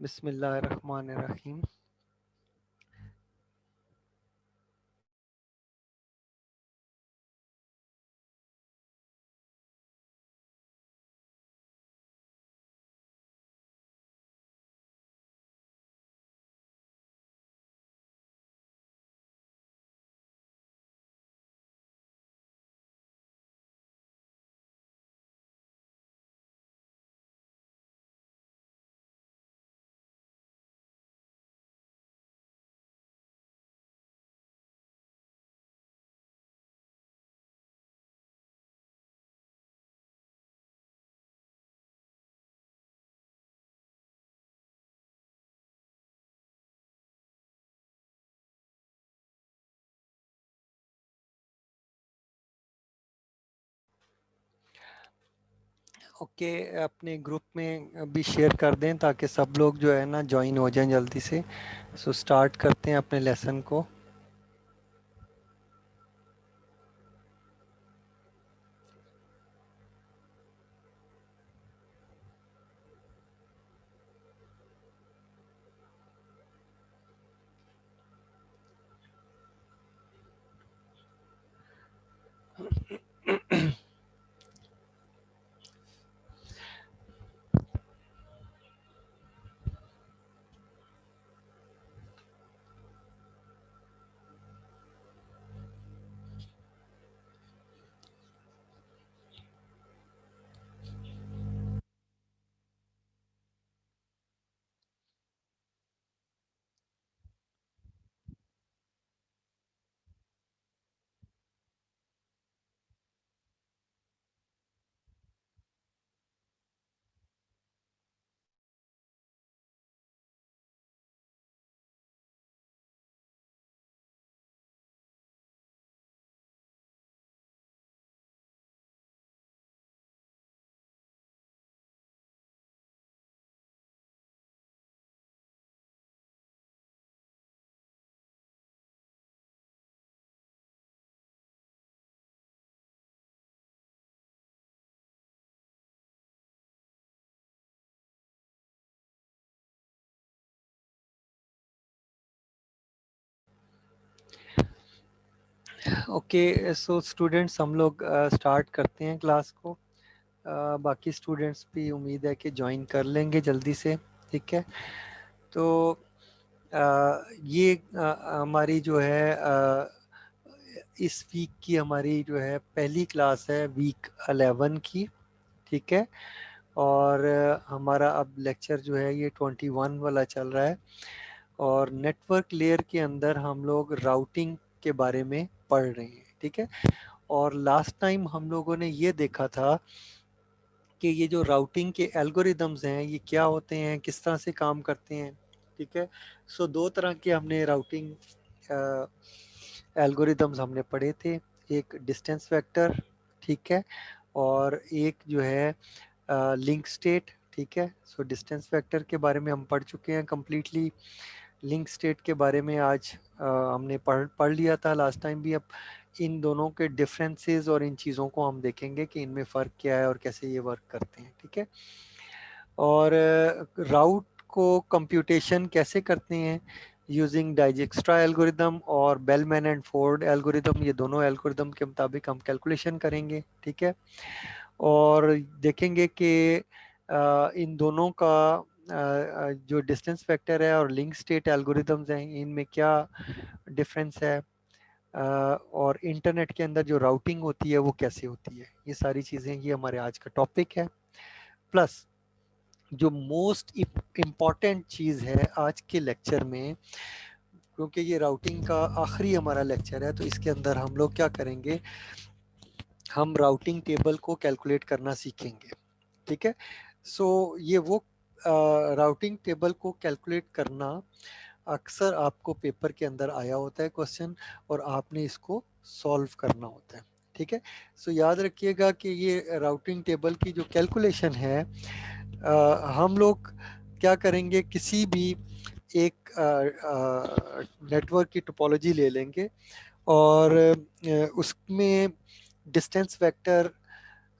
बिस्मिल्लाहिर्रहमानिर्रहीम। ओके, अपने ग्रुप में भी शेयर कर दें ताकि सब लोग जो है ना ज्वाइन हो जाएं जल्दी से। सो स्टार्ट करते हैं अपने लेसन को। ओके, सो स्टूडेंट्स हम लोग स्टार्ट करते हैं क्लास को। बाकी स्टूडेंट्स भी उम्मीद है कि ज्वाइन कर लेंगे जल्दी से। ठीक है, तो ये हमारी जो है इस वीक की हमारी जो है पहली क्लास है वीक 11 की। ठीक है, और हमारा अब लेक्चर जो है ये 21 वाला चल रहा है। और नेटवर्क लेयर के अंदर हम लोग राउटिंग के बारे में पढ़ रहे हैं। ठीक है, और लास्ट टाइम हम लोगों ने ये देखा था कि ये जो राउटिंग के एल्गोरिदम्स हैं ये क्या होते हैं, किस तरह से काम करते हैं। ठीक है, सो दो तरह के हमने राउटिंग एल्गोरिदम्स हमने पढ़े थे। एक डिस्टेंस वेक्टर, ठीक है, और एक जो है लिंक स्टेट। ठीक है, सो डिस्टेंस वेक्टर के बारे में हम पढ़ चुके हैं कम्प्लीटली। लिंक स्टेट के बारे में आज हमने पढ़ पढ़ लिया था लास्ट टाइम भी। अब इन दोनों के डिफरेंसेस और इन चीज़ों को हम देखेंगे कि इनमें फ़र्क क्या है और कैसे ये वर्क करते हैं। ठीक है, और राउट को कंप्यूटेशन कैसे करते हैं यूजिंग डाइजेक्स्ट्रा एल्गोरिदम और बेलमैन एंड फोर्ड एल्गोरिदम। ये दोनों एल्गोरिदम के मुताबिक हम कैलकुलेशन करेंगे। ठीक है, और देखेंगे कि इन दोनों का जो डिस्टेंस फैक्टर है और लिंक स्टेट एल्गोरिदम्स हैं इनमें क्या डिफरेंस है, और इंटरनेट के अंदर जो राउटिंग होती है वो कैसे होती है। ये सारी चीज़ें ये हमारे आज का टॉपिक है। प्लस जो मोस्ट इम्पॉर्टेंट चीज़ है आज के लेक्चर में, क्योंकि ये राउटिंग का आखिरी हमारा लेक्चर है, तो इसके अंदर हम लोग क्या करेंगे, हम राउटिंग टेबल को कैलकुलेट करना सीखेंगे। ठीक है, सो ये वो राउटिंग टेबल को कैलकुलेट करना अक्सर आपको पेपर के अंदर आया होता है क्वेश्चन, और आपने इसको सॉल्व करना होता है। ठीक है, सो याद रखिएगा कि ये राउटिंग टेबल की जो कैलकुलेशन है, हम लोग क्या करेंगे, किसी भी एक नेटवर्क की टोपोलॉजी ले लेंगे और उसमें डिस्टेंस वेक्टर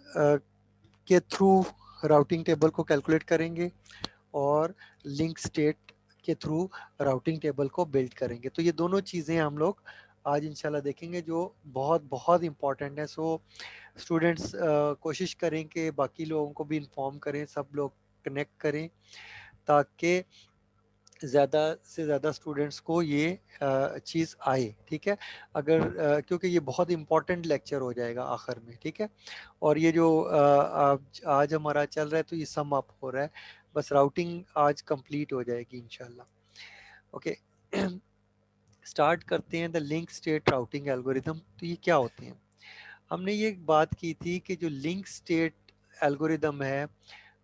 के थ्रू राउटिंग टेबल को कैलकुलेट करेंगे, और लिंक स्टेट के थ्रू राउटिंग टेबल को बिल्ड करेंगे। तो ये दोनों चीज़ें हम लोग आज इंशाल्लाह देखेंगे जो बहुत बहुत इम्पॉर्टेंट है। सो स्टूडेंट्स कोशिश करें कि बाकी लोगों को भी इन्फॉर्म करें, सब लोग कनेक्ट करें ताकि ज़्यादा से ज़्यादा स्टूडेंट्स को ये चीज़ आए। ठीक है, अगर क्योंकि ये बहुत इम्पोर्टेंट लेक्चर हो जाएगा आखिर में। ठीक है, और ये जो आज हमारा चल रहा है तो ये सम अप हो रहा है, बस राउटिंग आज कंप्लीट हो जाएगी इंशाल्लाह। ओके, स्टार्ट करते हैं the link state routing algorithm. तो ये क्या होते हैं? हमने ये बात की थी कि जो लिंक स्टेट एल्गोरिदम है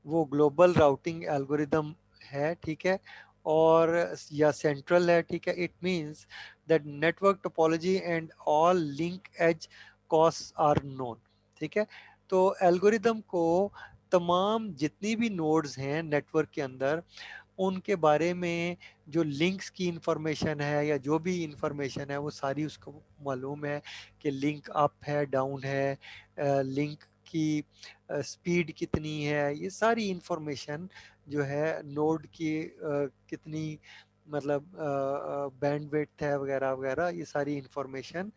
वो ग्लोबल राउटिंग एल्गोरिदम है। ठीक है, और या सेंट्रल है। ठीक है, it means that network topology and all link edge cost are known. ठीक है, तो एल्गोरिदम को तमाम जितनी भी नोड्स हैं नेटवर्क के अंदर उनके बारे में जो लिंक्स की इंफॉर्मेशन है या जो भी इंफॉर्मेशन है वो सारी उसको मालूम है कि लिंक अप है, डाउन है, लिंक की स्पीड कितनी है, ये सारी इंफॉर्मेशन जो है नोड की कितनी मतलब बैंडविड्थ है वगैरह वगैरह, ये सारी इंफॉर्मेशन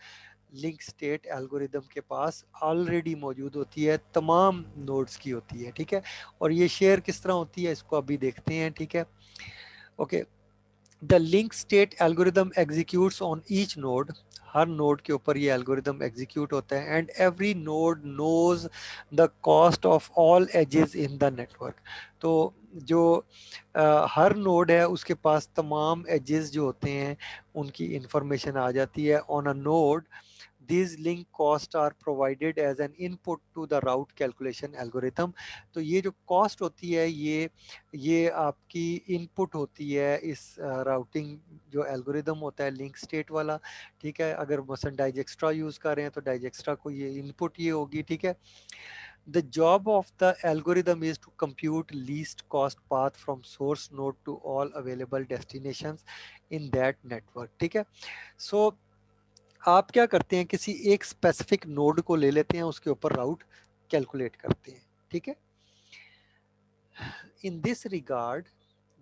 लिंक स्टेट एल्गोरिदम के पास ऑलरेडी मौजूद होती है, तमाम नोड्स की होती है। ठीक है, और ये शेयर किस तरह होती है इसको अभी देखते हैं। ठीक है, okay, the link state algorithm executes on each node. हर नोड के ऊपर ये एल्गोरिदम एग्जीक्यूट होता है and every node knows the cost of all edges in the network. तो जो हर नोड है उसके पास तमाम एजेस जो होते हैं उनकी इंफॉर्मेशन आ जाती है on a node. These link costs are provided as an input to the route calculation algorithm। तो ये जो कॉस्ट होती है ये आपकी इनपुट होती है इस राउटिंग जो एल्गोरिदम होता है लिंक स्टेट वाला। ठीक है, अगर मसलन डाइजेक्स्ट्रा यूज़ कर रहे हैं तो डाइजेक्स्ट्रा को ये इनपुट ये होगी। ठीक है, the job of the algorithm is to compute least cost path from source node to all available destinations in that network। ठीक है, सो आप क्या करते हैं, किसी एक स्पेसिफिक नोड को ले लेते हैं, उसके ऊपर राउट कैलकुलेट करते हैं। ठीक है, in this regard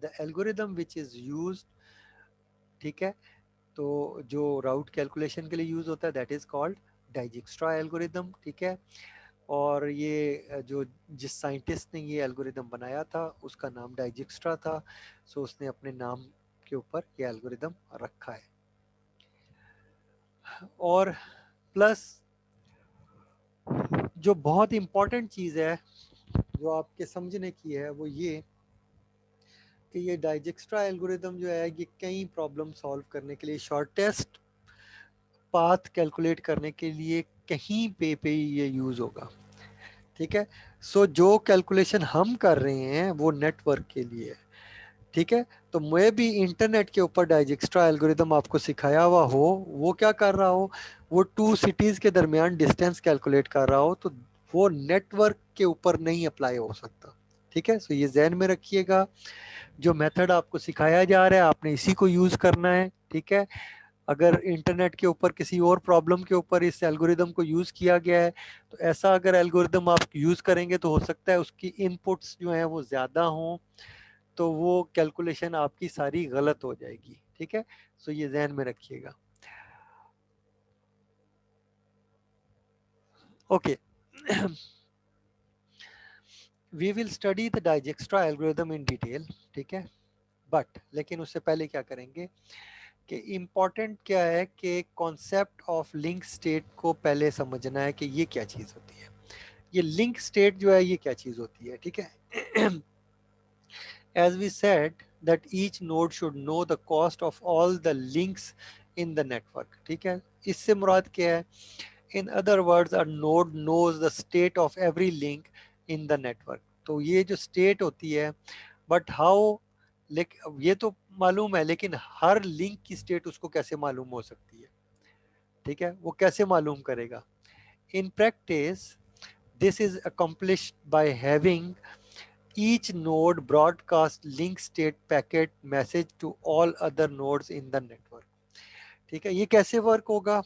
the algorithm which is used, ठीक है, तो जो राउट कैलकुलेशन के लिए यूज होता है दैट इज कॉल्ड डाइजेक्स्ट्रा एल्गोरिदम। ठीक है, और ये जो जिस साइंटिस्ट ने ये एल्गोरिदम बनाया था उसका नाम डाइजेक्स्ट्रा था, सो उसने अपने नाम के ऊपर ये एल्गोरिदम रखा है। और प्लस जो बहुत इंपॉर्टेंट चीज़ है जो आपके समझने की है वो ये कि ये डाइजेक्स्ट्रा एल्गोरिदम जो है ये कई प्रॉब्लम सॉल्व करने के लिए, शॉर्टेस्ट पाथ कैलकुलेट करने के लिए कहीं पे ये यूज़ होगा। ठीक है, सो जो कैलकुलेशन हम कर रहे हैं वो नेटवर्क के लिए है। ठीक है, तो मैं भी इंटरनेट के ऊपर डाइजेक्स्ट्रा एल्गोरिदम आपको सिखाया हुआ हो, वो क्या कर रहा हो, वो टू सिटीज के दरमियान डिस्टेंस कैलकुलेट कर रहा हो, तो वो नेटवर्क के ऊपर नहीं अप्लाई हो सकता। ठीक है, सो ये जहन में रखिएगा, जो मेथड आपको सिखाया जा रहा है आपने इसी को यूज करना है। ठीक है, अगर इंटरनेट के ऊपर किसी और प्रॉब्लम के ऊपर इस एल्गोरिदम को यूज किया गया है तो ऐसा अगर एल्गोरिदम आप यूज करेंगे तो हो सकता है उसकी इनपुट्स जो हैं वो ज्यादा हों, तो वो कैलकुलेशन आपकी सारी गलत हो जाएगी। ठीक है, सो ये जहन में रखिएगा। Okay, we will study the Dijkstra algorithm in detail. ठीक है, बट लेकिन उससे पहले क्या करेंगे कि इम्पॉर्टेंट क्या है कि कॉन्सेप्ट ऑफ लिंक स्टेट को पहले समझना है कि ये क्या चीज़ होती है। ये लिंक स्टेट जो है ये क्या चीज़ होती है। ठीक है, as we said that each node should know the cost of all the links in the network। ठीक है, इससे मुराद क्या है, in other words a node knows the state of every link in the network। तो ये जो state होती है, but how, ये तो मालूम है लेकिन हर लिंक की स्टेट उसको कैसे मालूम हो सकती है। ठीक है, वो कैसे मालूम करेगा? In practice this is accomplished by having each node broadcast link state packet message to all other nodes in the network। ठीक है, ये कैसे वर्क होगा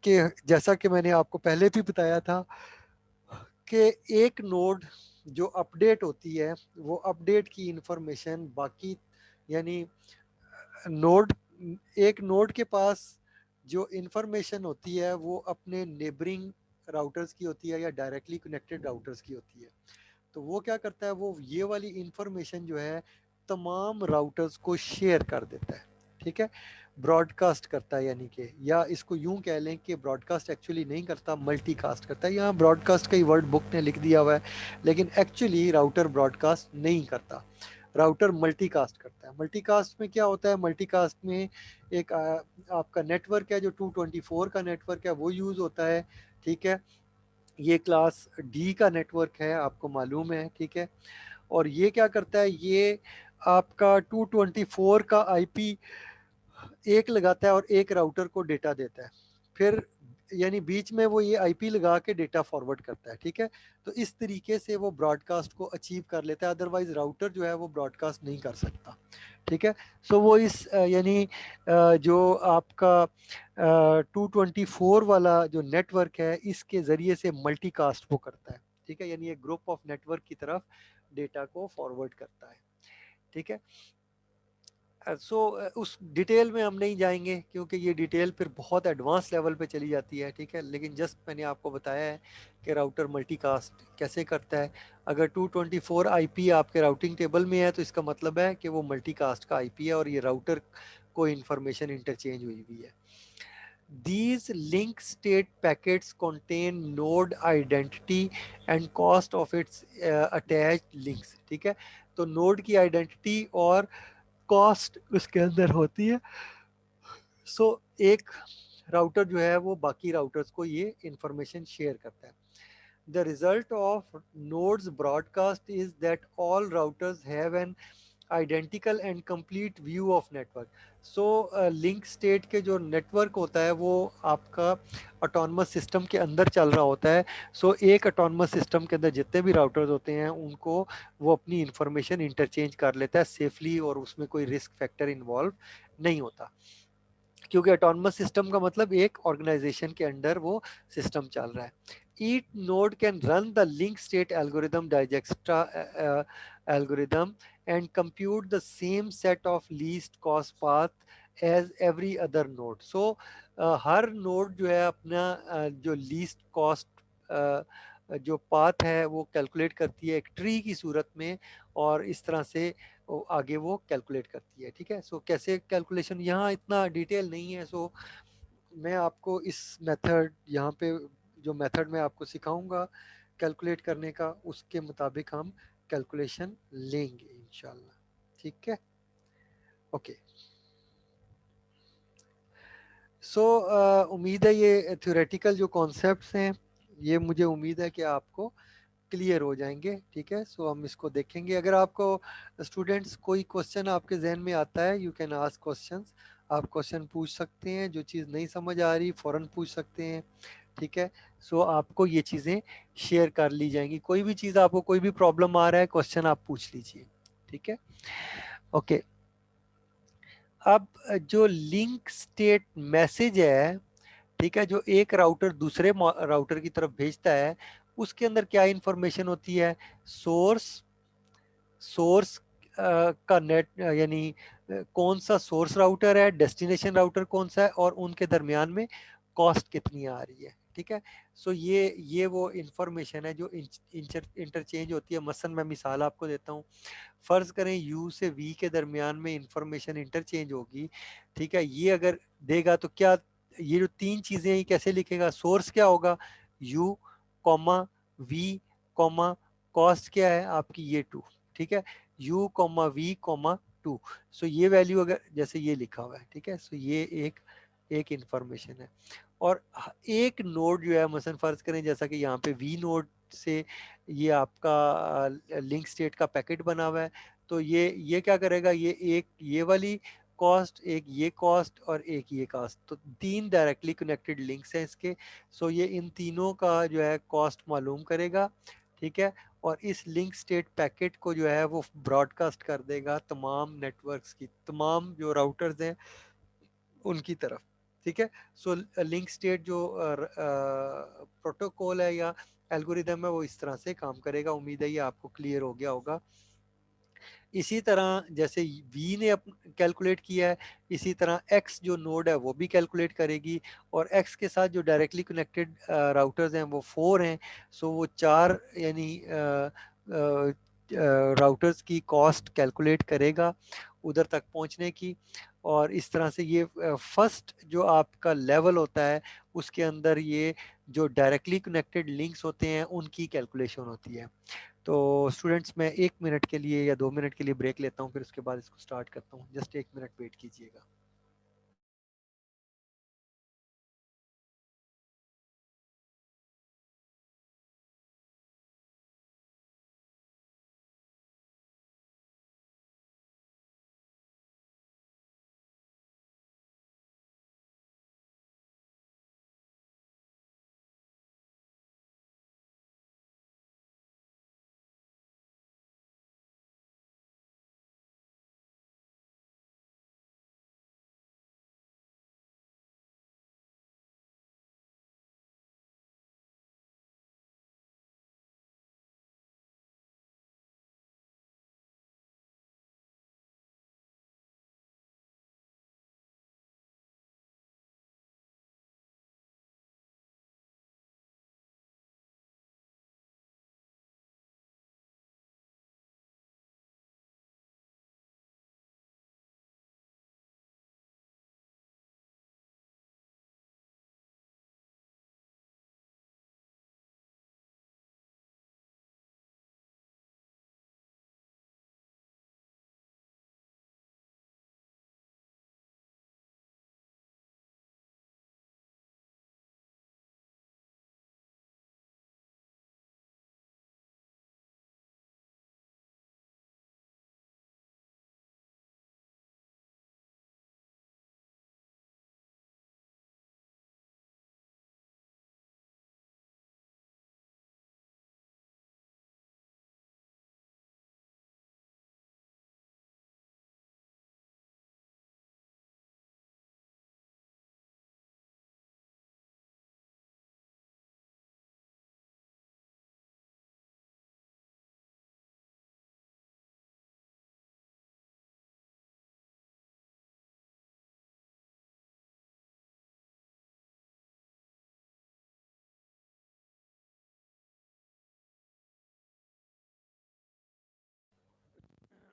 कि जैसा कि मैंने आपको पहले भी बताया था कि एक नोड जो अपडेट होती है वो अपडेट की इंफॉर्मेशन बाकी, यानी नोड, एक नोड के पास जो इंफॉर्मेशन होती है वो अपने नेबरिंग राउटर्स की होती है या डायरेक्टली कनेक्टेड राउटर्स की होती है। तो वो क्या करता है, वो ये वाली इंफॉर्मेशन जो है तमाम राउटर्स को शेयर कर देता है, ठीक है, ब्रॉडकास्ट करता है, यानी कि, या इसको यूं कह लें कि ब्रॉडकास्ट एक्चुअली नहीं करता, मल्टीकास्ट करता है। यहाँ ब्रॉडकास्ट का ही वर्ड बुक ने लिख दिया हुआ है, लेकिन एक्चुअली राउटर ब्रॉडकास्ट नहीं करता, राउटर मल्टीकास्ट करता है। मल्टीकास्ट में क्या होता है, मल्टीकास्ट में एक आपका नेटवर्क है जो 224 का नेटवर्क है वो यूज़ होता है, ठीक है। ये क्लास डी का नेटवर्क है, आपको मालूम है, ठीक है। और ये क्या करता है, ये आपका 224 का आईपी एक लगाता है और एक राउटर को डेटा देता है, फिर यानी बीच में वो ये आईपी लगा के डेटा फॉरवर्ड करता है, ठीक है। तो इस तरीके से वो ब्रॉडकास्ट को अचीव कर लेता है, अदरवाइज राउटर जो है वो ब्रॉडकास्ट नहीं कर सकता, ठीक है। सो वो इस यानी जो आपका 224 वाला जो नेटवर्क है इसके ज़रिए से मल्टीकास्ट वो करता है, ठीक है, यानी एक ग्रुप ऑफ नेटवर्क की तरफ डेटा को फॉरवर्ड करता है, ठीक है। सो उस डिटेल में हम नहीं जाएंगे क्योंकि ये डिटेल फिर बहुत एडवांस लेवल पे चली जाती है, ठीक है। लेकिन जस्ट मैंने आपको बताया है कि राउटर मल्टीकास्ट कैसे करता है। अगर 224 आईपी आपके राउटिंग टेबल में है तो इसका मतलब है कि वो मल्टीकास्ट का आईपी है और ये राउटर को इंफॉर्मेशन इंटरचेंज हुई हुई है। These link state packets contain node identity and cost of its attached links, ठीक है। तो नोड की आइडेंटिटी और कॉस्ट उसके अंदर होती है। सो एक राउटर जो है वो बाकी राउटर्स को ये इंफॉर्मेशन शेयर करता है। The result of nodes broadcast is that all routers have an identical and complete view of network. So link state के जो नेटवर्क होता है वो आपका ऑटोनमस सिस्टम के अंदर चल रहा होता है। सो एक ऑटोनमस सिस्टम के अंदर जितने भी राउटर्स होते हैं उनको वो अपनी इंफॉर्मेशन इंटरचेंज कर लेता है सेफली और उसमें कोई रिस्क फैक्टर इन्वॉल्व नहीं होता, क्योंकि ऑटोनमस सिस्टम का मतलब एक ऑर्गेनाइजेशन के अंडर वो सिस्टम चल रहा है। Each node can run the link state algorithm Dijkstra algorithm and compute the same set of least cost path as every other node. So हर नोड जो है अपना जो लीस्ट कॉस्ट जो पाथ है वो कैलकुलेट करती है एक ट्री की सूरत में, और इस तरह से आगे वो कैलकुलेट करती है, ठीक है। सो कैसे कैलकुलेशन, यहाँ इतना डिटेल नहीं है। सो मैं आपको इस मेथड यहाँ पे जो मेथड मैं आपको सिखाऊंगा कैलकुलेट करने का, उसके मुताबिक हम कैलकुलेशन लेंगे इंशाल्लाह, ठीक है। ओके। सो उम्मीद है ये थ्योरेटिकल जो कॉन्सेप्ट्स हैं ये मुझे उम्मीद है कि आपको क्लियर हो जाएंगे, ठीक है। सो हम इसको देखेंगे। अगर आपको स्टूडेंट्स कोई क्वेश्चन आपके जहन में आता है, यू कैन आस्क क्वेश्चंस, आप क्वेश्चन पूछ सकते हैं, जो चीज़ नहीं समझ आ रही फ़ौरन पूछ सकते हैं, ठीक है। सो आपको ये चीज़ें शेयर कर ली जाएंगी, कोई भी चीज़ आपको कोई भी प्रॉब्लम आ रहा है क्वेश्चन आप पूछ लीजिए, ठीक है। ओके। अब जो लिंक स्टेट मैसेज है, ठीक है, जो एक राउटर दूसरे राउटर की तरफ भेजता है उसके अंदर क्या इंफॉर्मेशन होती है, सोर्स, सोर्स का नेट यानी कौन सा सोर्स राउटर है, डेस्टिनेशन राउटर कौन सा है, और उनके दरमियान में कॉस्ट कितनी आ रही है, ठीक है। सो ये वो इंफॉर्मेशन है जो इंटरचेंज होती है। मसलन मैं मिसाल आपको देता हूँ, फर्ज करें यू से वी के दरमियान में इंफॉर्मेशन इंटरचेंज होगी, ठीक है। ये अगर देगा तो क्या, ये जो तीन चीजें ये कैसे लिखेगा, सोर्स क्या होगा, u comma v comma cost क्या है आपकी ये टू, ठीक है, u comma v comma two. So ये वैल्यू अगर जैसे ये लिखा हुआ है, ठीक है। सो ये एक एक इंफॉर्मेशन है। और एक नोड जो है मसलन फर्ज करें जैसा कि यहाँ पे वी नोड से ये आपका लिंक स्टेट का पैकेट बना हुआ है, तो ये क्या करेगा, ये एक ये वाली कॉस्ट, एक ये कॉस्ट और एक ये कॉस्ट, तो तीन डायरेक्टली कनेक्टेड लिंक्स हैं इसके। सो ये इन तीनों का जो है कॉस्ट मालूम करेगा, ठीक है। और इस लिंक स्टेट पैकेट को जो है वो ब्रॉडकास्ट कर देगा तमाम नेटवर्क्स की, तमाम जो राउटर्स हैं उनकी तरफ, ठीक है। सो लिंक स्टेट जो प्रोटोकॉल है या एल्गोरिदम है वो इस तरह से काम करेगा। उम्मीद है ये आपको क्लियर हो गया होगा। इसी तरह जैसे v ने कैलकुलेट किया है, इसी तरह x जो नोड है वो भी कैलकुलेट करेगी, और x के साथ जो डायरेक्टली कनेक्टेड राउटर्स हैं वो 4 हैं। सो वो 4 यानी राउटर्स की कॉस्ट कैलकुलेट करेगा उधर तक पहुंचने की। और इस तरह से ये फर्स्ट जो आपका लेवल होता है उसके अंदर ये जो डायरेक्टली कनेक्टेड लिंक्स होते हैं उनकी कैलकुलेशन होती है। तो स्टूडेंट्स मैं 1 मिनट के लिए या 2 मिनट के लिए ब्रेक लेता हूँ, फिर उसके बाद इसको स्टार्ट करता हूँ। जस्ट 1 मिनट वेट कीजिएगा।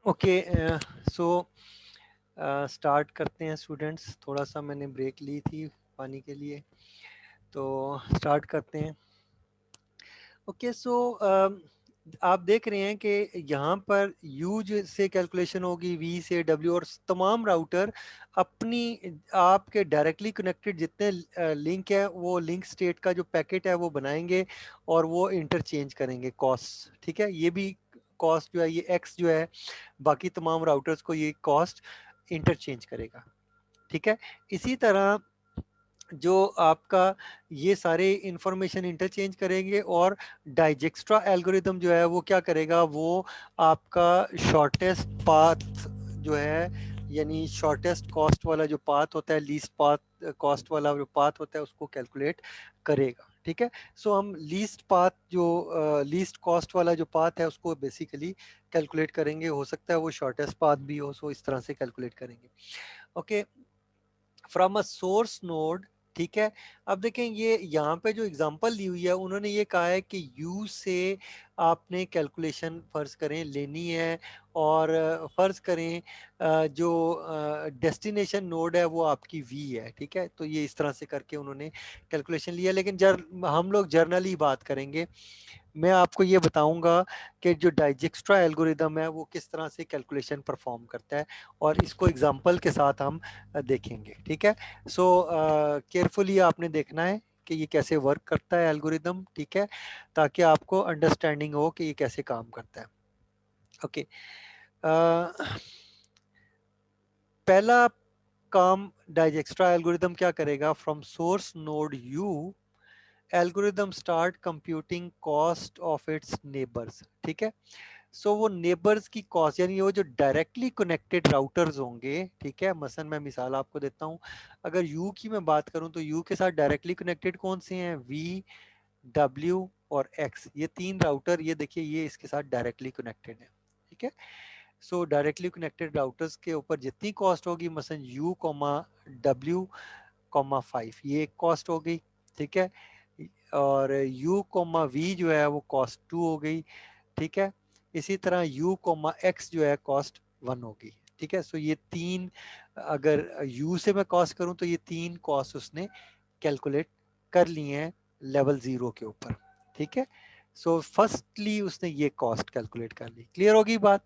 ओके, सो स्टार्ट करते हैं स्टूडेंट्स। थोड़ा सा मैंने ब्रेक ली थी पानी के लिए, तो स्टार्ट करते हैं। ओके, सो आप देख रहे हैं कि यहाँ पर यूज से कैलकुलेशन होगी, वी से डब्ल्यू, और तमाम राउटर अपनी आपके डायरेक्टली कनेक्टेड जितने लिंक है वो लिंक स्टेट का जो पैकेट है वो बनाएंगे और वो इंटरचेंज करेंगे कॉस्ट। ठीक है, ये भी कॉस्ट जो है ये एक्स जो है बाकी तमाम राउटर्स को ये कॉस्ट इंटरचेंज करेगा। ठीक है, इसी तरह जो आपका ये सारे इंफॉर्मेशन इंटरचेंज करेंगे, और डाइजेक्स्ट्रा एल्गोरिदम जो है वो क्या करेगा, वो आपका शॉर्टेस्ट पाथ जो है यानी शॉर्टेस्ट कॉस्ट वाला जो पाथ होता है, लीस्ट पाथ कॉस्ट वाला जो पाथ होता है उसको कैलकुलेट करेगा। ठीक है, सो हम लीस्ट पाथ जो लीस्ट कॉस्ट वाला जो पाथ है उसको बेसिकली कैलकुलेट करेंगे। हो सकता है वो शॉर्टेस्ट पाथ भी हो, सो इस तरह से कैलकुलेट करेंगे। Okay, from a source node. ठीक है, अब देखें ये यहाँ पे जो एग्जांपल दी हुई है उन्होंने ये कहा है कि यू से आपने कैलकुलेशन फर्ज करें लेनी है, और फर्ज करें जो डेस्टिनेशन नोड है वो आपकी वी है। ठीक है, तो ये इस तरह से करके उन्होंने कैलकुलेशन लिया, लेकिन हम लोग जर्नली बात करेंगे। मैं आपको ये बताऊंगा कि जो डाइजेक्स्ट्रा एल्गोरिदम है वो किस तरह से कैलकुलेशन परफॉर्म करता है, और इसको एग्जांपल के साथ हम देखेंगे। ठीक है, सो केयरफुली आपने देखना है कि ये कैसे वर्क करता है एल्गोरिदम। ठीक है, ताकि आपको अंडरस्टैंडिंग हो कि ये कैसे काम करता है। ओके, पहला काम डाइजेक्स्ट्रा एल्गोरिदम क्या करेगा, from source node you algorithm start computing cost of its neighbours. ठीक है, सो वो नेबर्स की कॉस्ट यानी वो जो डायरेक्टली कनेक्टेड राउटर्स होंगे। ठीक है, मसलन मैं मिसाल आपको देता हूँ, अगर यू की मैं बात करूँ तो यू के साथ डायरेक्टली कनेक्टेड कौन से हैं, वी, डब्ल्यू और X, ये 3 राउटर, ये देखिए ये इसके साथ डायरेक्टली कनेक्टेड है, ठीक है। सो डायरेक्टली कनेक्टेड राउटर्स के ऊपर जितनी कॉस्ट होगी, मसलन U,W,5 ये एक कॉस्ट हो गई, ठीक है। और U,V जो है वो कॉस्ट 2 हो गई, ठीक है। इसी तरह U,X जो है कॉस्ट 1 होगी, ठीक है। सो ये 3, अगर U से मैं कॉस्ट करूं तो ये 3 कॉस्ट उसने कैलकुलेट कर लिए हैं लेवल 0 के ऊपर, ठीक है। सो फर्स्टली उसने ये कॉस्ट कैलकुलेट कर ली। क्लियर होगी बात?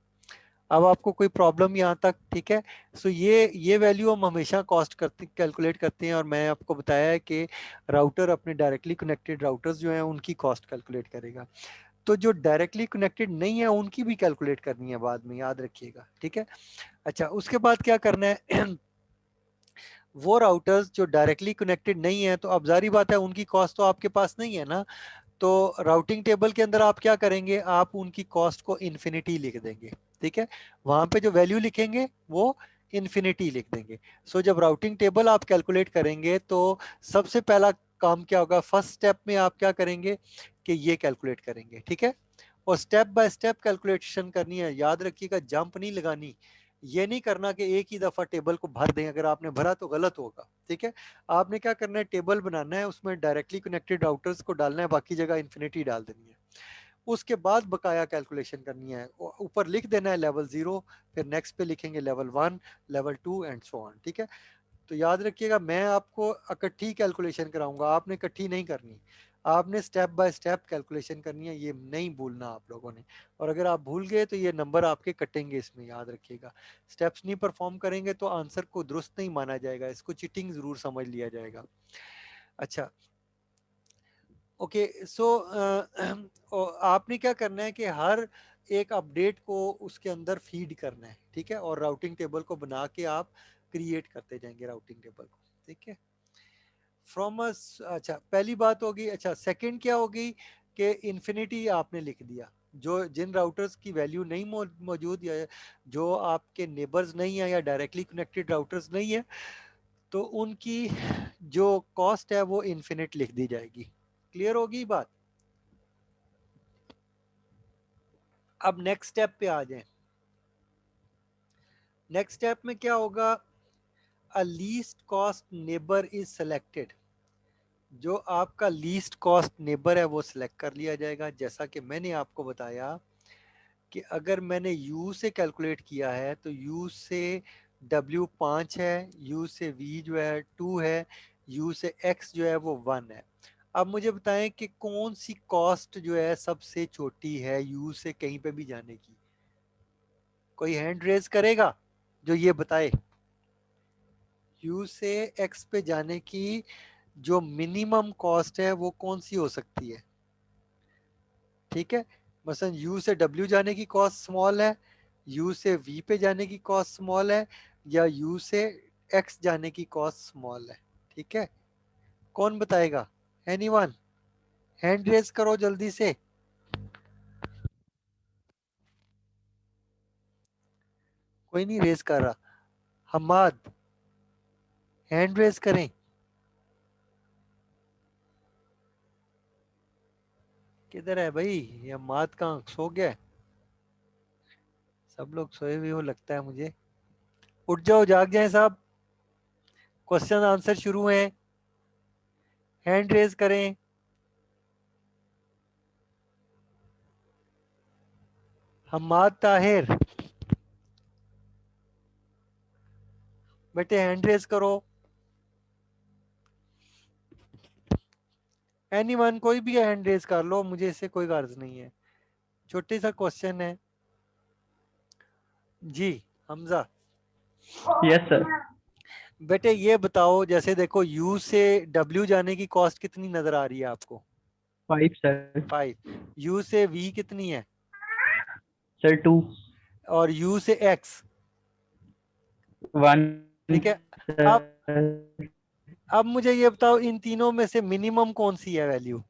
अब आपको कोई प्रॉब्लम यहाँ तक? ठीक है। सो ये वैल्यू हम हमेशा कॉस्ट करते कैलकुलेट करते हैं, और मैं आपको बताया है कि राउटर अपने डायरेक्टली कनेक्टेड राउटर्स जो हैं उनकी कॉस्ट कैलकुलेट करेगा। तो जो डायरेक्टली कनेक्टेड नहीं है उनकी भी कैलकुलेट करनी है बाद में, याद रखिएगा, ठीक है। अच्छा, उसके बाद क्या करना है वो राउटर्स जो डायरेक्टली कनेक्टेड नहीं है, तो अब जारी बात है उनकी कॉस्ट तो आपके पास नहीं है ना, तो राउटिंग टेबल के अंदर आप क्या करेंगे, आप उनकी कॉस्ट को इन्फिनिटी लिख देंगे, ठीक है। वहां पे जो वैल्यू लिखेंगे वो इन्फिनिटी लिख देंगे। सो जब राउटिंग टेबल आप कैलकुलेट करेंगे तो सबसे पहला काम क्या होगा, फर्स्ट स्टेप में आप क्या करेंगे कि ये कैलकुलेट करेंगे, ठीक है। और स्टेप बाय स्टेप कैलकुलेशन करनी है, याद रखिएगा, जंप नहीं लगानी। ये नहीं करना कि एक ही दफा टेबल को भर दें, अगर आपने भरा तो गलत होगा, ठीक है। आपने क्या करना है, टेबल बनाना है, उसमें डायरेक्टली कनेक्टेड राउटर्स को डालना है, बाकी जगह इन्फिनिटी डाल देनी है। उसके बाद बकाया कैलकुलेशन करनी है, ऊपर लिख देना है लेवल 0, फिर नेक्स्ट पे लिखेंगे level 1, level 2 and so on, ठीक है। तो याद रखिएगा, मैं आपको इकट्ठी कैलकुलेशन कराऊंगा, आपने इकट्ठी नहीं करनी, आपने स्टेप बाय स्टेप कैलकुलेशन करनी है, ये नहीं भूलना आप लोगों ने। और अगर आप भूल गए तो ये नंबर आपके कटेंगे इसमें, याद रखिएगा। स्टेप्स नहीं परफॉर्म करेंगे तो आंसर को दुरुस्त नहीं माना जाएगा, इसको चीटिंग जरूर समझ लिया जाएगा। अच्छा, ओके। सो आपने क्या करना है कि हर एक अपडेट को उसके अंदर फीड करना है, ठीक है। और राउटिंग टेबल को बना के आप क्रिएट करते जाएंगे राउटिंग टेबल को, ठीक है। फ्रॉम अच्छा, पहली बात होगी। अच्छा, सेकंड क्या होगी कि इन्फिनिटी आपने लिख दिया, जो जिन राउटर्स की वैल्यू नहीं मौजूद, या जो आपके नेबर्स नहीं है या डायरेक्टली कनेक्टेड राउटर्स नहीं है, तो उनकी जो कॉस्ट है वो इन्फिनिट लिख दी जाएगी। क्लियर होगी बात? अब नेक्स्ट स्टेप पे आ जाएं। नेक्स्ट स्टेप में क्या होगा, अ least cost neighbour is selected. जो आपका लीस्ट कॉस्ट नेबर है वो सिलेक्ट कर लिया जाएगा। जैसा कि मैंने आपको बताया कि अगर मैंने U से कैलकुलेट किया है तो U से W 5 है, U से V जो है 2 है, U से X जो है वो 1 है। अब मुझे बताएं कि कौन सी कॉस्ट जो है सबसे छोटी है U से कहीं पे भी जाने की। कोई हैंड रेज करेगा जो ये बताए, U से X पे जाने की जो मिनिमम कॉस्ट है वो कौन सी हो सकती है, ठीक है। मसलन U से W जाने की कॉस्ट स्मॉल है, U से V पे जाने की कॉस्ट स्मॉल है, या U से X जाने की कॉस्ट स्मॉल है, ठीक है। कौन बताएगा? एनीवन? हैंड रेज करो जल्दी से। कोई नहीं रेज कर रहा। हमाद, हैंड रेज करें। किधर है भाई ये हमाद? कहाँ सो गया? सब लोग सोए हुए हो लगता है मुझे। उठ जाओ, जाग जाए साहब, क्वेश्चन आंसर शुरू है, हैंड रेज करें। हमाद ताहिर, बेटे हैंड रेज करो। एनीवन, कोई भी हैंड रेज कर लो, मुझे इससे कोई गर्ज नहीं है, छोटी सा क्वेश्चन है। जी हमजा। Yes sir. बेटे ये बताओ, जैसे देखो यू से डब्ल्यू जाने की कॉस्ट कितनी नजर आ रही है आपको? 5 सर। 5। यू से वी कितनी है? सर 2। और यू से एक्स? 1 ठीक है। अब सर। अब मुझे ये बताओ, इन तीनों में से मिनिमम कौन सी है value?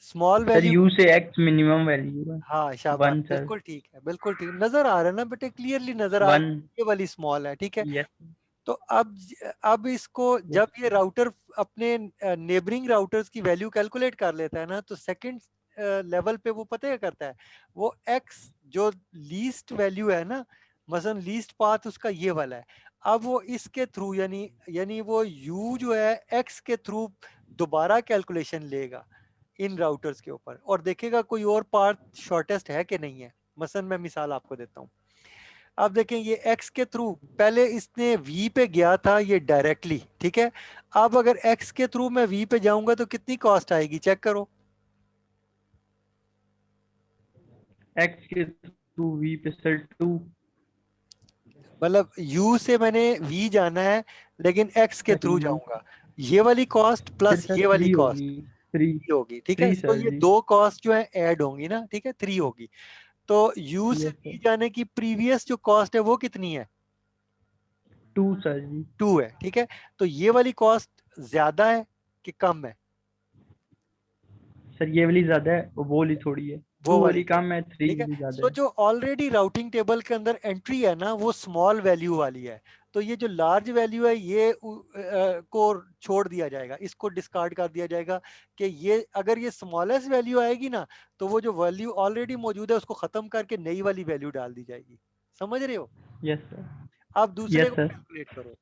Small sir value? You से एक्स मिनिमम वैल्यू है। हाँ शाबाश, 1 सर। बिल्कुल ठीक है, बिल्कुल ठीक नजर आ रहा है ना बेटे, क्लियरली नजर आ रहा 1। है, ये वाली स्मॉल है, ठीक है। यस। तो अब इसको जब ये राउटर अपने नेबरिंग राउटर्स की वैल्यू कैलकुलेट कर लेता है ना, तो सेकंड लेवल पे वो पता क्या करता है, वो एक्स जो लीस्ट वैल्यू है ना, मसलन लीस्ट पाथ उसका ये वाला है, अब वो इसके थ्रू यानी यानी वो यू जो है एक्स के थ्रू दोबारा कैलकुलेशन लेगा इन राउटर्स के ऊपर और देखेगा कोई और पाथ शॉर्टेस्ट है कि नहीं है। मसलन मैं मिसाल आपको देता हूँ। आप देखें ये x के थ्रू पहले इसने v पे गया था ये डायरेक्टली, ठीक है। अब अगर x के थ्रू मैं v पे जाऊंगा तो कितनी कॉस्ट आएगी, चेक करो। एक्स के टू वी पे सर 2। मतलब u से मैंने v जाना है लेकिन x के हाँ थ्रू जी जाऊंगा, ये वाली कॉस्ट फिर प्लस सर ये वाली 3 कॉस्ट होगी। 3 होगी, ठीक है। 3 तो सर ये जी। दो कॉस्ट जो है ऐड होंगी ना, ठीक है, 3 होगी। तो u से यस v सर। जाने की प्रीवियस जो कॉस्ट है वो कितनी है, 2 सर जी। 2 है, ठीक है। तो ये वाली कॉस्ट ज्यादा है कि कम है, सर ये वाली ज्यादा है और वो वाली थोड़ी है। वो 2 वाली वाली थोड़ी, कम है, 3 ठीक है। वाली ज्यादा सो है। जो ऑलरेडी राउटिंग टेबल के अंदर एंट्री है ना वो स्मॉल वैल्यू वाली है, तो ये जो लार्ज वैल्यू है ये को छोड़ दिया जाएगा, इसको डिस्कार्ड कर दिया जाएगा कि ये अगर ये स्मॉलेस्ट वैल्यू आएगी ना तो वो जो वैल्यू ऑलरेडी मौजूद है उसको खत्म करके नई वाली वैल्यू डाल दी जाएगी। समझ रहे हो? Yes sir. अब दूसरे यस को सर। कैलकुलेट करो।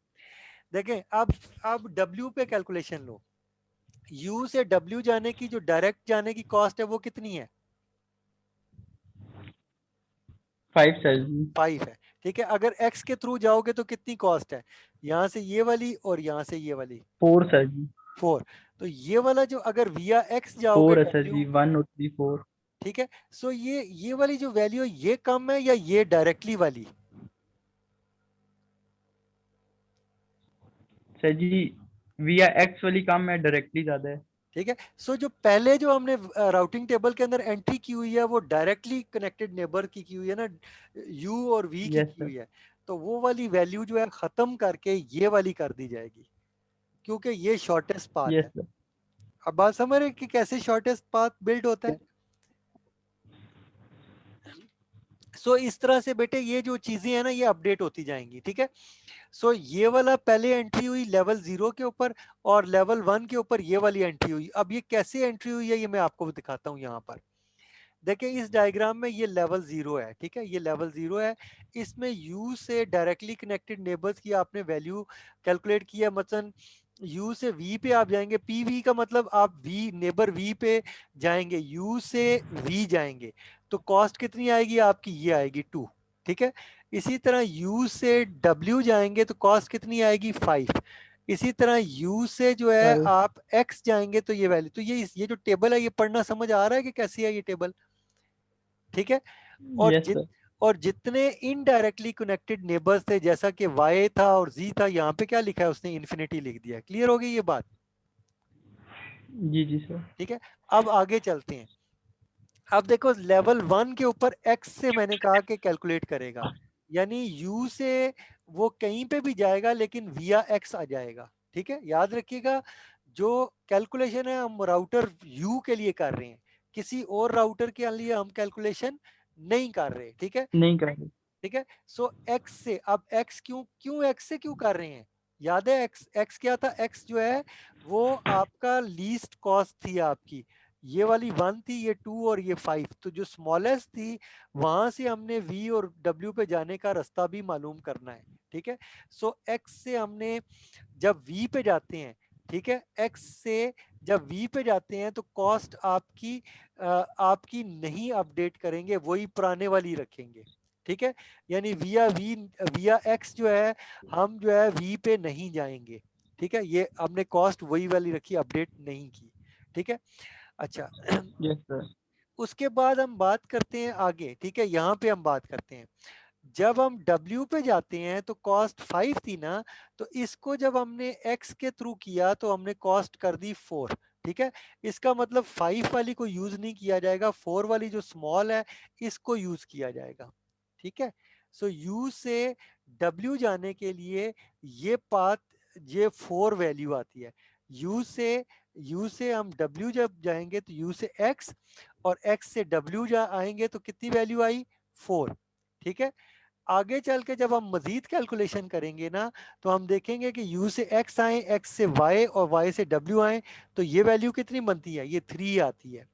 देखें अब W पे कैलकुलेशन लो। U से W जाने की जो डायरेक्ट जाने की कॉस्ट है वो कितनी है, 5 सर जी। 5 है, ठीक है। अगर x के थ्रू जाओगे तो कितनी कॉस्ट है, यहां से ये वाली और यहां से ये वाली 4 सर जी। 4। तो ये वाला जो अगर विया x जाओगे 4 है सर w, जी, 1 और 3 4। ठीक है। सो ये वाली जो वैल्यू है ये कम है या ये डायरेक्टली वाली, सर जी वी एक्स वाली कम है, डायरेक्टली ज्यादा है। ठीक है। सो जो पहले जो हमने राउटिंग टेबल के अंदर एंट्री की हुई है वो डायरेक्टली कनेक्टेड नेबर की हुई है ना, u और v की यस सर। हुई है, तो वो वाली वैल्यू जो है खत्म करके ये वाली कर दी जाएगी क्योंकि ये शॉर्टेस्ट पाथ यस है। सर। अब बात समझ रहे हैं कि कैसे शॉर्टेस्ट पाथ बिल्ड होता है। सो इस तरह से बेटे ये जो चीजें हैं ना ये अपडेट होती जाएंगी, ठीक है। सो ये वाला पहले एंट्री हुई लेवल 0 के ऊपर और लेवल 1 के ऊपर ये वाली एंट्री हुई। अब ये कैसे एंट्री हुई है ये मैं आपको दिखाता हूँ यहाँ पर। देखिए इस डायग्राम में ये लेवल 0 है, ठीक है, ये लेवल 0 है। इसमें u से डायरेक्टली कनेक्टेड नेबर्स की आपने वैल्यू कैलकुलेट की है। मतलब u से v पे आप जाएंगे, pv का मतलब आप v नेबर v पे जाएंगे, u से v जाएंगे तो कॉस्ट कितनी आएगी आपकी, ये आएगी 2, ठीक है। इसी तरह u से w जाएंगे तो कॉस्ट कितनी आएगी 5। इसी तरह u से जो है 12। आप x जाएंगे तो ये वैल्यू, तो ये जो टेबल है ये पढ़ना समझ आ रहा है कि कैसी है ये टेबल, ठीक है। और यस सर। और जितने इनडायरेक्टली कनेक्टेड नेबर्स थे जैसा कि y था और z था, यहाँ पे क्या लिखा है उसने इन्फिनिटी लिख दिया। क्लियर हो गई ये बात, जी जी सर। ठीक है। अब आगे चलते हैं। अब देखो लेवल 1 के ऊपर x से मैंने कहा कि कैलकुलेट करेगा, यानी u से वो कहीं पे भी जाएगा लेकिन विया x आ जाएगा, ठीक है। याद रखिएगा जो कैलकुलेशन है हम राउटर u के लिए कर रहे हैं, किसी और राउटर के लिए हम कैलकुलेशन नहीं कर रहे, ठीक है। नहीं कर रहे। ठीक है। सो x से अब x क्यों क्यों x से क्यों कर रहे हैं, याद है x क्या था, x जो है वो आपका लीस्ट कॉस्ट थी आपकी, ये वाली 1 थी, ये 2 और ये 5, तो जो स्मॉलेस्ट थी वहां से हमने v और w पे जाने का रास्ता भी मालूम करना है, ठीक है। सो x से हमने जब v पे जाते हैं, ठीक है, x से जब v पे जाते हैं तो कॉस्ट आपकी नहीं अपडेट करेंगे, वही पुराने वाली रखेंगे, ठीक है। यानी विया एक्स जो है हम जो है वी पे नहीं जाएंगे, ठीक है। ये हमने कॉस्ट वही वाली रखी, अपडेट नहीं की, ठीक है। अच्छा यस सर। उसके बाद हम बात करते हैं आगे, ठीक है, यहाँ पे हम बात करते हैं जब हम W पे जाते हैं तो कॉस्ट 5 थी ना, तो इसको जब हमने X के थ्रू किया तो हमने कॉस्ट कर दी 4, ठीक है। इसका मतलब 5 वाली को यूज नहीं किया जाएगा, 4 वाली जो स्मॉल है इसको यूज किया जाएगा, ठीक है। सो U से W जाने के लिए ये पाथ ये 4 वैल्यू आती है। U से हम W जब जाएंगे तो U से X और X से W आएंगे तो कितनी वैल्यू आई 4, ठीक है। आगे चल के जब हम मजीद कैलकुलेशन करेंगे ना, तो हम देखेंगे कि u से x आए, x से y और y से w आए, तो ये वैल्यू कितनी बनती है, ये 3 आती है।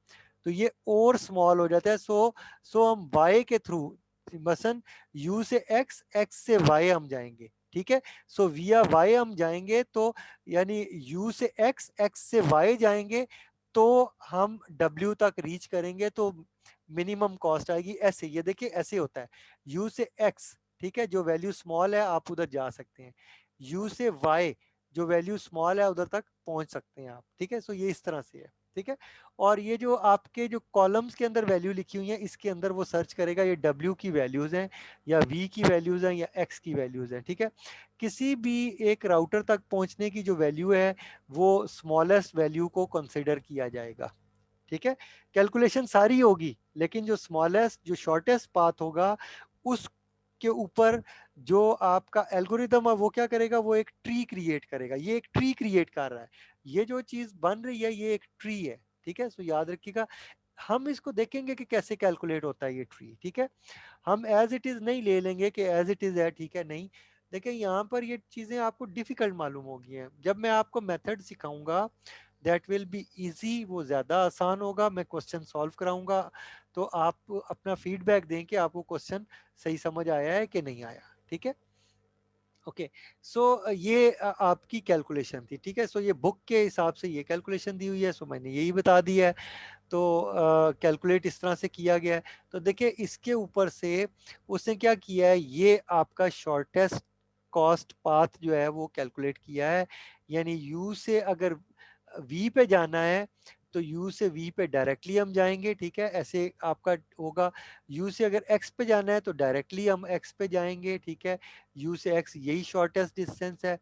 तो ये और स्मॉल हो जाता है। सो हम y के थ्रू, मसन u से x, x से y हम जाएंगे, ठीक है। सो विया y हम जाएंगे, तो यानी u से x, x से y जाएंगे, तो हम w तक रीच करेंगे, तो मिनिमम कॉस्ट आएगी। ऐसे ये देखिए ऐसे होता है, u से x, ठीक है, जो वैल्यू स्मॉल है आप उधर जा सकते हैं, u से y जो वैल्यू स्मॉल है उधर तक पहुंच सकते हैं आप, ठीक है। सो ये इस तरह से है, ठीक है। और ये जो आपके जो कॉलम्स के अंदर वैल्यू लिखी हुई है, इसके अंदर वो सर्च करेगा ये w की वैल्यूज हैं या v की वैल्यूज हैं या x की वैल्यूज हैं, ठीक है। किसी भी एक राउटर तक पहुंचने की जो वैल्यू है वो स्मॉलेस्ट वैल्यू को कंसिडर किया जाएगा, ठीक है। कैलकुलेशन सारी होगी, लेकिन जो स्मॉलेस्ट जो शॉर्टेस्ट पाथ होगा उसके ऊपर जो आपका एल्गोरिदम है वो क्या करेगा, वो एक ट्री क्रिएट करेगा। ये एक ट्री क्रिएट कर रहा है, ये जो चीज बन रही है ये एक ट्री है, ठीक है। सो याद रखिएगा, हम इसको देखेंगे कि कैसे कैलकुलेट होता है ये ट्री, ठीक है। हम एज इट इज नहीं ले लेंगे कि एज इट इज है, ठीक है, नहीं। देखिए यहाँ पर ये चीजें आपको डिफिकल्ट मालूम होगी हैं, जब मैं आपको मेथड सिखाऊंगा दैट विल बी इजी, वो ज़्यादा आसान होगा, मैं क्वेश्चन सॉल्व कराऊंगा, तो आप अपना फीडबैक दें कि आपको क्वेश्चन सही समझ आया है कि नहीं आया, ठीक है। ओके, सो ये आपकी कैलकुलेशन थी, ठीक है। सो ये बुक के हिसाब से ये कैलकुलेशन दी हुई है, सो मैंने यही बता दिया है। तो कैलकुलेट इस तरह से किया गया है। तो देखिए इसके ऊपर से उसने क्या किया है, ये आपका शॉर्टेस्ट कॉस्ट पाथ जो है वो कैलकुलेट किया है। यानी यू से अगर वी पे जाना है तो यू से वी पे डायरेक्टली हम जाएंगे, ठीक है, ऐसे आपका होगा। यू से अगर एक्स पे जाना है तो डायरेक्टली हम एक्स पे जाएंगे, ठीक है। यू से एक्स यही शॉर्टेस्ट डिस्टेंस है।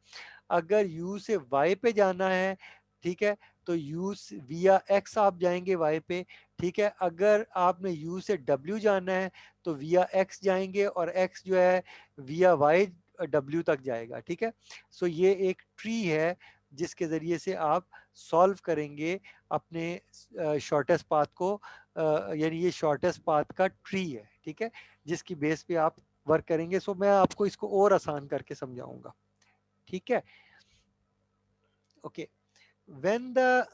अगर u से y पे जाना है, ठीक है, तो u विया x आप जाएंगे y पे, ठीक है। अगर आपने u से w जाना है तो विया x जाएंगे और x जो है विया y w तक जाएगा, ठीक है। सो ये एक ट्री है जिसके ज़रिए से आप सॉल्व करेंगे अपने शॉर्टेस्ट पाथ को, यानी ये शॉर्टेस्ट पाथ का ट्री है, ठीक है, जिसकी बेस पे आप वर्क करेंगे। सो मैं आपको इसको और आसान करके समझाऊंगा, ठीक है। Okay, when the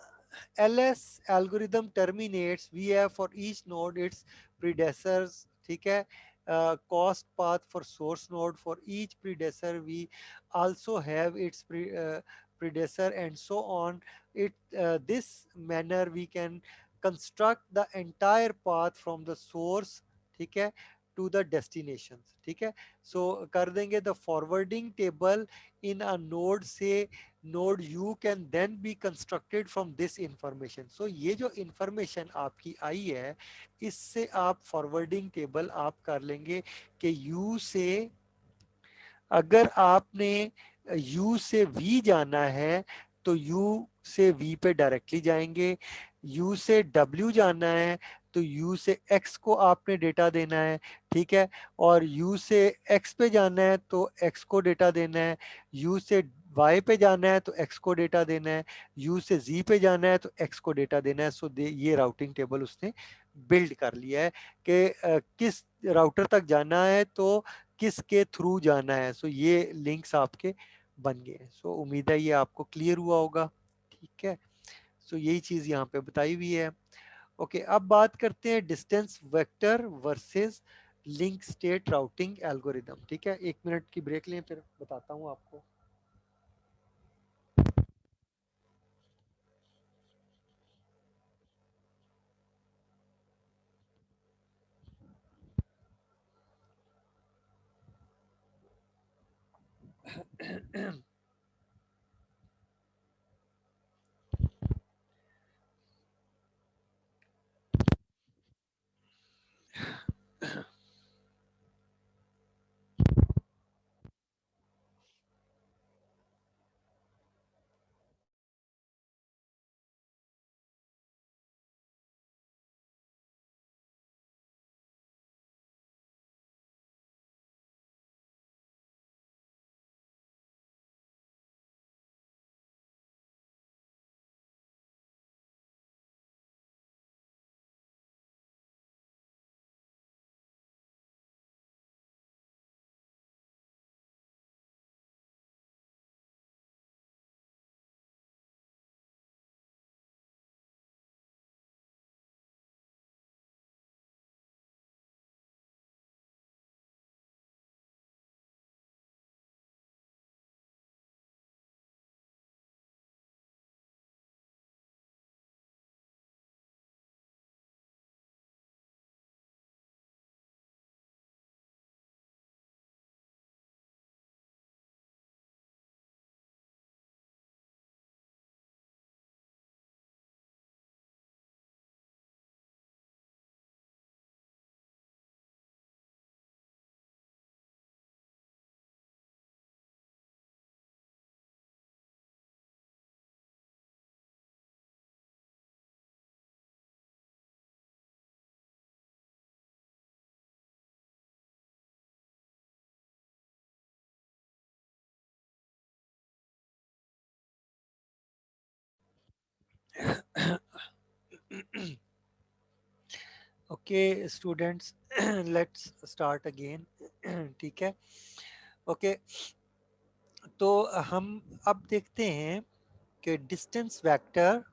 ls algorithm terminates, we have for each node its predecessors, ठीक है, cost path for source node, for each predecessor we also have its predecessor and so on. This manner we can construct the entire path from the source, ठीक है, to the destinations, ठीक है। So कर देंगे the forwarding table in a node से node u can then be constructed from this information. So ये जो information आपकी आई है इससे आप forwarding table आप कर लेंगे कि u से अगर आपने u से v जाना है तो u से v पे डायरेक्टली जाएंगे, u से w जाना है तो u से x को आपने डेटा देना है, ठीक है। और u से x पे जाना है तो x को डेटा देना है, u से y पे जाना है तो x को डेटा देना है, u से z पे जाना है तो x को डेटा देना है। सो ये राउटिंग टेबल उसने बिल्ड कर लिया है कि किस राउटर तक जाना है तो किसके थ्रू जाना है। सो ये लिंक्स आपके बन गए। सो उम्मीद है ये आपको क्लियर हुआ होगा, ठीक है। सो यही चीज यहाँ पे बताई हुई है। ओके, अब बात करते हैं distance vector versus link state routing algorithm, ठीक है। 1 मिनट की ब्रेक लें फिर बताता हूँ आपको। Okay students, let's start again. ठीक है, ओके। तो हम अब देखते हैं कि डिस्टेंस वेक्टर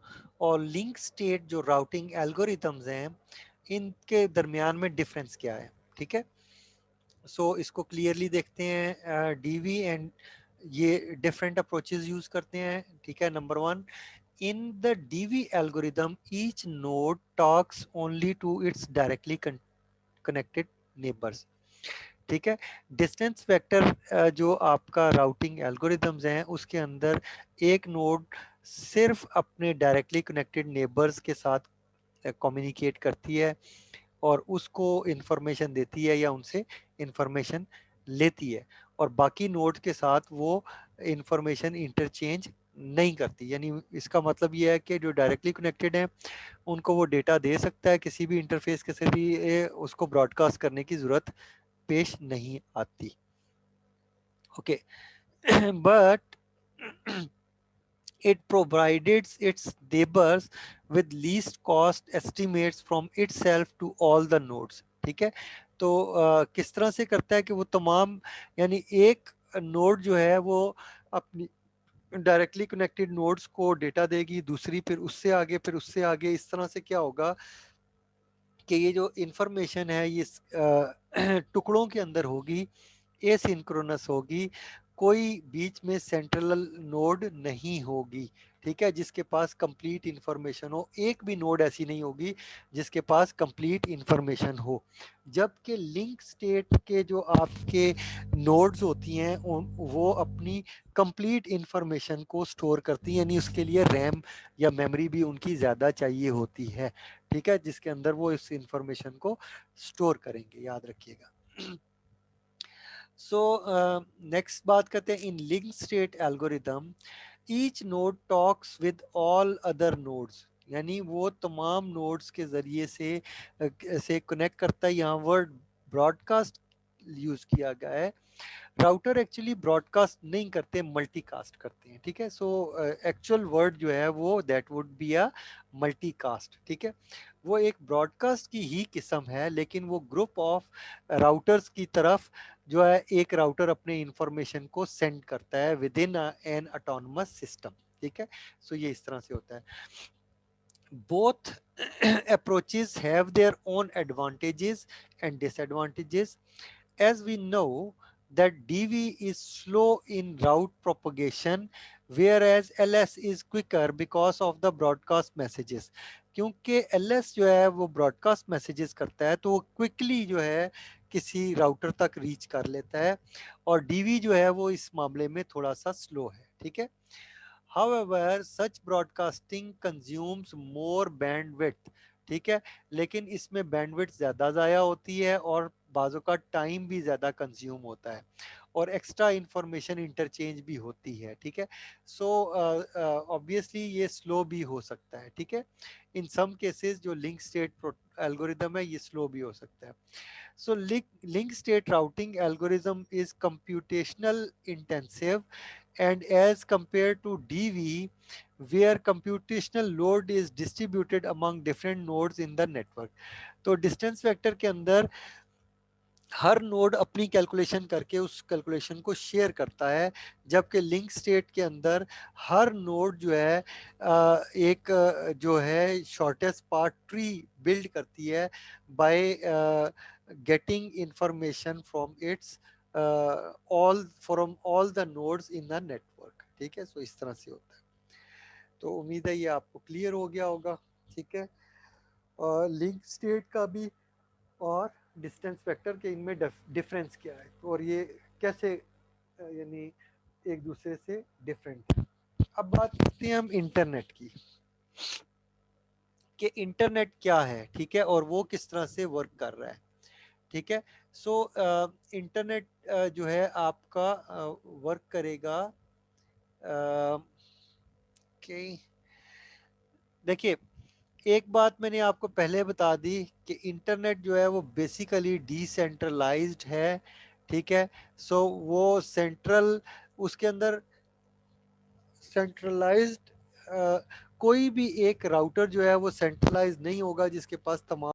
और लिंक स्टेट जो राउटिंग एल्गोरिथम्स हैं, इनके दरमियान में डिफरेंस क्या है। ठीक है, सो इसको क्लियरली देखते हैं। डीवी एंड ये डिफरेंट अप्रोचेस यूज करते हैं। ठीक है, number one, in the DV algorithm, each node talks only to its directly connected neighbors. ठीक है, डिस्टेंस वेक्टर जो आपका राउटिंग एल्गोरिथम्स हैं उसके अंदर एक नोड सिर्फ अपने डायरेक्टली कनेक्टेड नेबर्स के साथ कम्युनिकेट करती है और उसको इंफॉर्मेशन देती है या उनसे इंफॉर्मेशन लेती है, और बाकी नोड के साथ वो इंफॉर्मेशन इंटरचेंज नहीं करती। यानी इसका मतलब ये है कि जो डायरेक्टली कनेक्टेड हैं उनको वो डेटा दे सकता है किसी भी इंटरफेस के से भी, उसको ब्रॉडकास्ट करने की जरूरत पेश नहीं आती। Okay, but it provided its neighbors with least cost estimates from itself to all the nodes. ठीक है, तो किस तरह से करता है कि वो तमाम, यानी एक नोड जो है वो अपनी डायरेक्टली कनेक्टेड नोड्स को डेटा देगी, दूसरी फिर उससे आगे, फिर उससे आगे। इस तरह से क्या होगा कि ये जो इंफॉर्मेशन है ये टुकड़ों के अंदर होगी, एसिंक्रोनस होगी, कोई बीच में सेंट्रल नोड नहीं होगी। ठीक है, जिसके पास कंप्लीट इंफॉर्मेशन हो, एक भी नोड ऐसी नहीं होगी जिसके पास कंप्लीट इंफॉर्मेशन हो। जबकि लिंक स्टेट के जो आपके नोड्स होती हैं वो अपनी कंप्लीट इंफॉर्मेशन को स्टोर करती हैं, यानी उसके लिए रैम या मेमोरी भी उनकी ज़्यादा चाहिए होती है। ठीक है, जिसके अंदर वो इस इंफॉर्मेशन को स्टोर करेंगे, याद रखिएगा। सो नेक्स्ट बात करते हैं, in link state algorithm each node talks with all other nodes, यानी वो तमाम नोड्स के जरिए से कनेक्ट करता है। यहाँ वर्ड ब्रॉडकास्ट यूज किया गया है। राउटर एक्चुअली ब्रॉडकास्ट नहीं करते, मल्टीकास्ट करते हैं। ठीक है, सो एक्चुअल वर्ड जो है वो that would be a multicast. ठीक है, वो एक ब्रॉडकास्ट की ही किस्म है, लेकिन वो ग्रुप ऑफ राउटर्स की तरफ जो है एक राउटर अपने इंफॉर्मेशन को सेंड करता है with in an autonomous system. ठीक है, सो ये इस तरह से होता है। Both approaches have their own advantages and disadvantages. As we know that DV is slow in route propagation, whereas LS is quicker because of the broadcast messages. क्योंकि LS जो है वो ब्रॉडकास्ट मैसेजेस करता है तो वो क्विकली जो है किसी राउटर तक रीच कर लेता है, और DV जो है वो इस मामले में थोड़ा सा स्लो है। ठीक है, However, such broadcasting consumes more bandwidth. ठीक है, लेकिन इसमें बैंडविड्थ ज़्यादा ज़ाया होती है और बाज़ों का टाइम भी ज़्यादा कंज्यूम होता है, और एक्स्ट्रा इंफॉर्मेशन इंटरचेंज भी होती है। ठीक है, सो ऑब्वियसली ये स्लो भी हो सकता है। ठीक है, इन सम केसेस जो लिंक स्टेट एल्गोरिदम है ये स्लो भी हो सकता है। So link state routing algorithm is computational intensive, and as compared to DV, where computational load is distributed among different nodes in the network. तो डिस्टेंस वेक्टर के अंदर हर नोड अपनी कैलकुलेशन करके उस कैलकुलेशन को शेयर करता है, जबकि लिंक स्टेट के अंदर हर नोड जो है एक जो है शॉर्टेस्ट पाथ ट्री बिल्ड करती है by getting information from its all from all the nodes in the network. ठीक है, सो इस तरह से होता है। तो उम्मीद है ये आपको क्लियर हो गया होगा। ठीक है, और लिंक स्टेट का भी और डिस्टेंस वेक्टर के इनमें डिफरेंस क्या है और ये कैसे यानी एक दूसरे से डिफरेंट है। अब बात करते हैं हम इंटरनेट की, कि इंटरनेट क्या है। ठीक है, और वो किस तरह से वर्क कर रहा है। ठीक है, सो इंटरनेट जो है आपका वर्क करेगा कि देखिए, एक बात मैंने आपको पहले बता दी कि इंटरनेट जो है वो बेसिकली डिसेंट्रलाइज्ड है। ठीक है, सो वो सेंट्रल, उसके अंदर सेंट्रलाइज्ड कोई भी एक राउटर जो है वो सेंट्रलाइज नहीं होगा जिसके पास तमाम